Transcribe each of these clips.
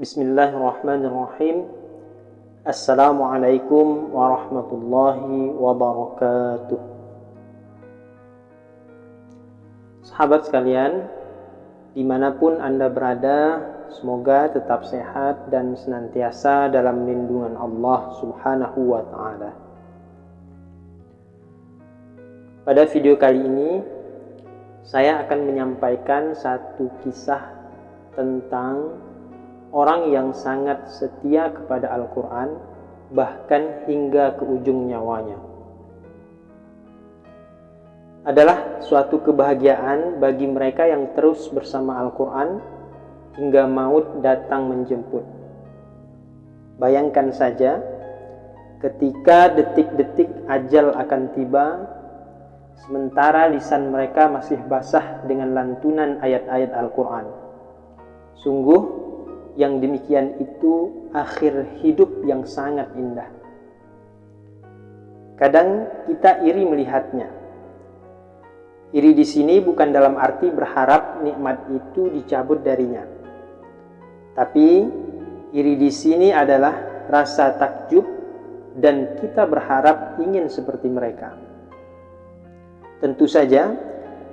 Bismillahirrahmanirrahim. Assalamualaikum warahmatullahi wabarakatuh. Sahabat sekalian, dimanapun Anda berada, semoga tetap sehat dan senantiasa dalam lindungan Allah Subhanahu wa Ta'ala. Pada video kali ini, saya akan menyampaikan satu kisah tentang orang yang sangat setia kepada Al-Quran, bahkan hingga ke ujung nyawanya. Adalah suatu kebahagiaan bagi mereka yang terus bersama Al-Quran hingga maut datang menjemput. Bayangkan saja, ketika detik-detik ajal akan tiba, sementara lisan mereka masih basah dengan lantunan ayat-ayat Al-Quran. Sungguh, yang demikian itu akhir hidup yang sangat indah. Kadang kita iri melihatnya. Iri di sini bukan dalam arti berharap nikmat itu dicabut darinya. Tapi iri di sini adalah rasa takjub dan kita berharap ingin seperti mereka. Tentu saja,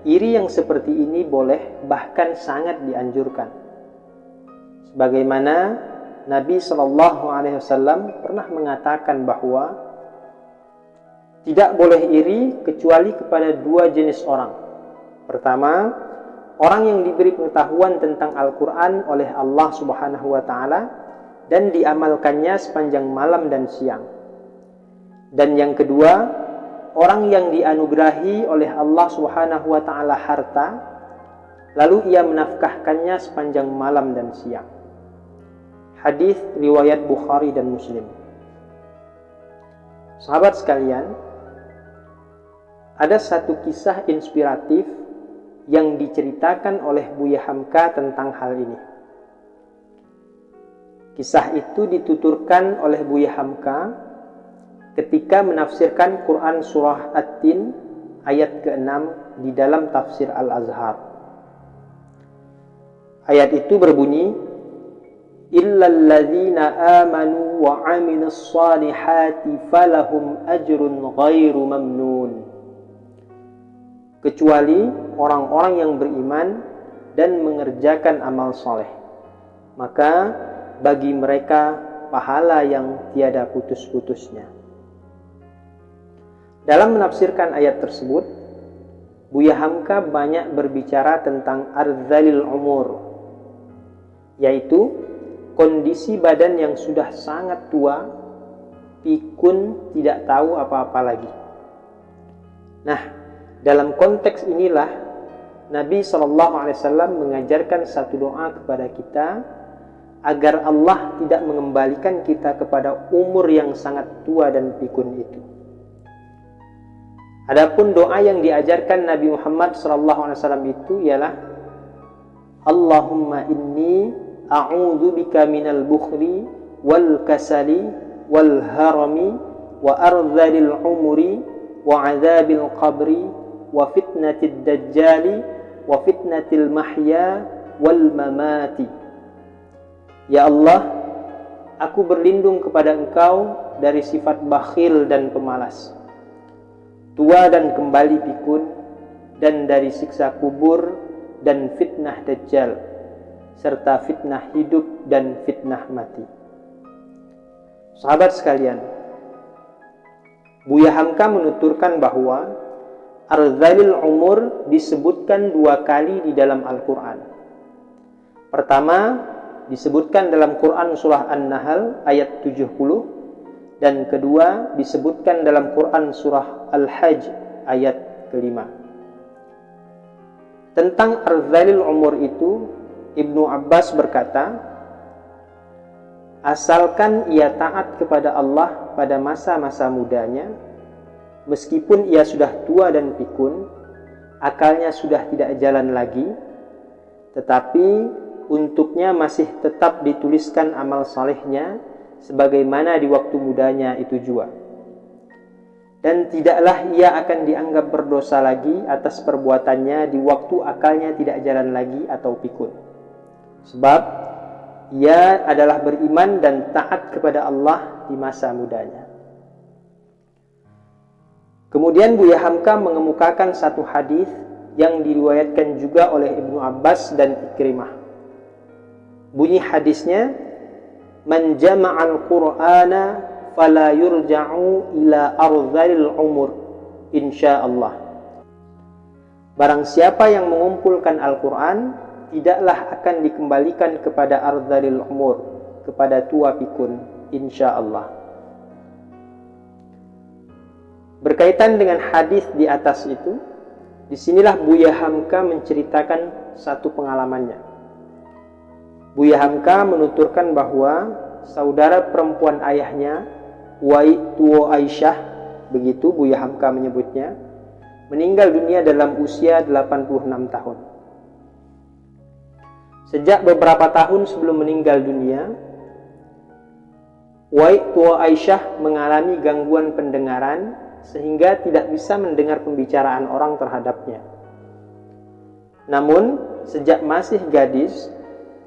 iri yang seperti ini boleh bahkan sangat dianjurkan. Sebagaimana Nabi SAW pernah mengatakan bahwa tidak boleh iri kecuali kepada dua jenis orang. Pertama, orang yang diberi pengetahuan tentang Al-Quran oleh Allah Subhanahu wa Ta'ala dan diamalkannya sepanjang malam dan siang. Dan yang kedua, orang yang dianugerahi oleh Allah Subhanahu wa Ta'ala harta, lalu ia menafkahkannya sepanjang malam dan siang. Hadis riwayat Bukhari dan Muslim. Sahabat sekalian, ada satu kisah inspiratif yang diceritakan oleh Buya Hamka tentang hal ini. Kisah itu dituturkan oleh Buya Hamka ketika menafsirkan Quran surah At-Tin ayat ke-6 di dalam tafsir Al-Azhar. Ayat itu berbunyi, illalladzina amanu wa 'amilus shalihati falahum ajrun ghairu mamnun. Kecuali orang-orang yang beriman dan mengerjakan amal soleh, maka bagi mereka pahala yang tiada putus-putusnya. Dalam menafsirkan ayat tersebut, Buya Hamka banyak berbicara tentang arzalil umur, yaitu kondisi badan yang sudah sangat tua, pikun, tidak tahu apa-apa lagi. Nah, dalam konteks inilah Nabi SAW mengajarkan satu doa kepada kita agar Allah tidak mengembalikan kita kepada umur yang sangat tua dan pikun itu. Adapun doa yang diajarkan Nabi Muhammad SAW itu ialah Allahumma inni a'udzu bika minal bukhli wal kasali wal harami wa arzalil umri wa azabil qabri wa fitnatid dajjali wa fitnatil mahya wal mamati. Ya Allah, aku berlindung kepada Engkau dari sifat bakhil dan pemalas, tua dan kembali pikun, dan dari siksa kubur dan fitnah dajjal, serta fitnah hidup dan fitnah mati. Sahabat sekalian, Buya Hamka menuturkan bahwa arzalil umur disebutkan dua kali di dalam Al-Quran. Pertama, disebutkan dalam Quran surah An-Nahl ayat 70, dan kedua disebutkan dalam Quran surah Al-Hajj ayat ke-5. Tentang arzalil umur itu, Ibnu Abbas berkata, asalkan ia taat kepada Allah pada masa-masa mudanya, meskipun ia sudah tua dan pikun, akalnya sudah tidak jalan lagi, tetapi untuknya masih tetap dituliskan amal salehnya sebagaimana di waktu mudanya itu juga. Dan tidaklah ia akan dianggap berdosa lagi atas perbuatannya di waktu akalnya tidak jalan lagi atau pikun. Sebab ia adalah beriman dan taat kepada Allah di masa mudanya. Kemudian Buya Hamka mengemukakan satu hadis yang diriwayatkan juga oleh Ibnu Abbas dan Ikrimah. Bunyi hadisnya, "Man jama'al Qur'ana fala yurja'u ila ardhil umur insyaallah." Barang siapa yang mengumpulkan Al-Qur'an, tidaklah akan dikembalikan kepada ardhil umur, kepada tua pikun, insyaallah. Berkaitan dengan hadis di atas itu, disinilah Buya Hamka menceritakan satu pengalamannya. Buya Hamka menuturkan bahwa saudara perempuan ayahnya, Wai Tuo Aisyah, begitu Buya Hamka menyebutnya, meninggal dunia dalam usia 86 tahun. Sejak beberapa tahun sebelum meninggal dunia, Wai Tuo Aisyah mengalami gangguan pendengaran sehingga tidak bisa mendengar pembicaraan orang terhadapnya. Namun, sejak masih gadis,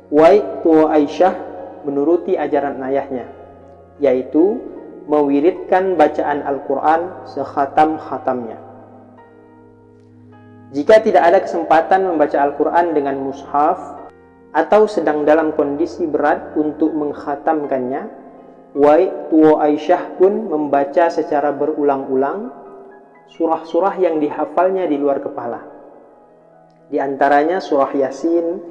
Wai Tuo Aisyah menuruti ajaran ayahnya, yaitu mewiridkan bacaan Al-Quran sekhatam-khatamnya. Jika tidak ada kesempatan membaca Al-Quran dengan mushaf atau sedang dalam kondisi berat untuk mengkhatamkannya, Wai Tuo Aisyah pun membaca secara berulang-ulang surah-surah yang dihafalnya di luar kepala. Di antaranya surah Yasin,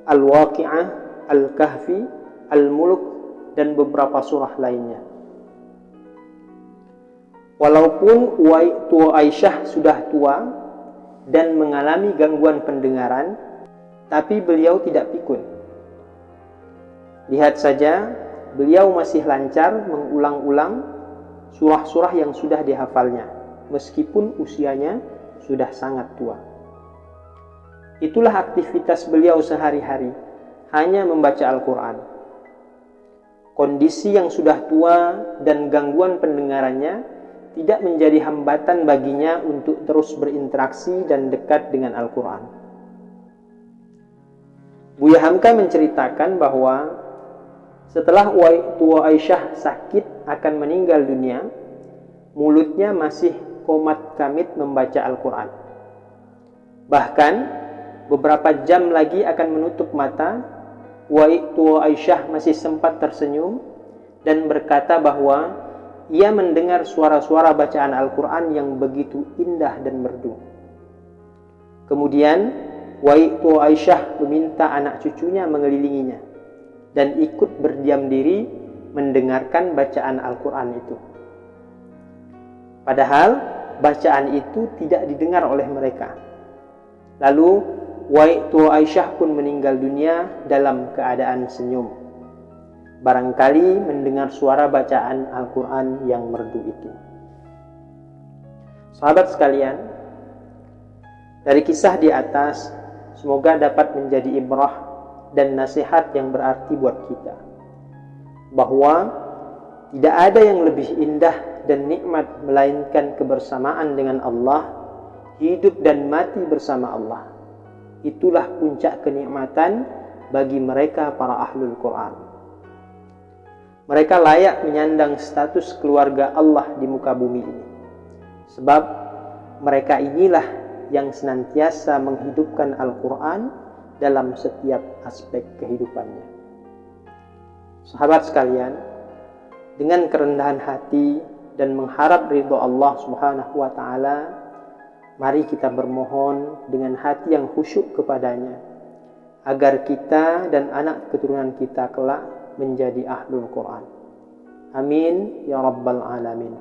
Al-Waqi'ah, Al-Kahfi, Al-Mulk, dan beberapa surah lainnya. Walaupun Wai Tuo Aisyah sudah tua dan mengalami gangguan pendengaran, tapi beliau tidak pikun. Lihat saja, beliau masih lancar mengulang-ulang surah-surah yang sudah dihafalnya, meskipun usianya sudah sangat tua. Itulah aktivitas beliau sehari-hari, hanya membaca Al-Quran. Kondisi yang sudah tua dan gangguan pendengarannya tidak menjadi hambatan baginya untuk terus berinteraksi dan dekat dengan Al-Quran. Buya Hamka menceritakan bahwa setelah Wai Tuo Aisyah sakit akan meninggal dunia, mulutnya masih komat kamit membaca Al-Quran. Bahkan, beberapa jam lagi akan menutup mata, Wai Tuo Aisyah masih sempat tersenyum dan berkata bahwa ia mendengar suara-suara bacaan Al-Quran yang begitu indah dan merdu. Kemudian, Wai Tuo Aisyah meminta anak cucunya mengelilinginya dan ikut berdiam diri mendengarkan bacaan Al-Quran itu. Padahal bacaan itu tidak didengar oleh mereka. Lalu Wai Tuo Aisyah pun meninggal dunia dalam keadaan senyum, barangkali mendengar suara bacaan Al-Quran yang merdu itu. Sahabat sekalian, dari kisah di atas, semoga dapat menjadi ibrah dan nasihat yang berarti buat kita, bahwa tidak ada yang lebih indah dan nikmat melainkan kebersamaan dengan Allah, hidup dan mati bersama Allah. Itulah puncak kenikmatan bagi mereka para ahlul Quran. Mereka layak menyandang status keluarga Allah di muka bumi ini, sebab mereka inilah yang senantiasa menghidupkan Al-Quran dalam setiap aspek kehidupannya. Sahabat sekalian, dengan kerendahan hati dan mengharap ridho Allah Subhanahu wa Ta'ala, mari kita bermohon dengan hati yang khusyuk kepadanya, agar kita dan anak keturunan kita kelak menjadi ahlul Quran. Amin ya rabbal alamin.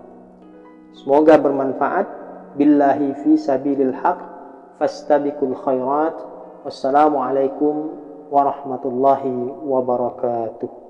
Semoga bermanfaat. Billahi fi sabilil haq fastabiqul khairat. Wassalamualaikum warahmatullahi wabarakatuh.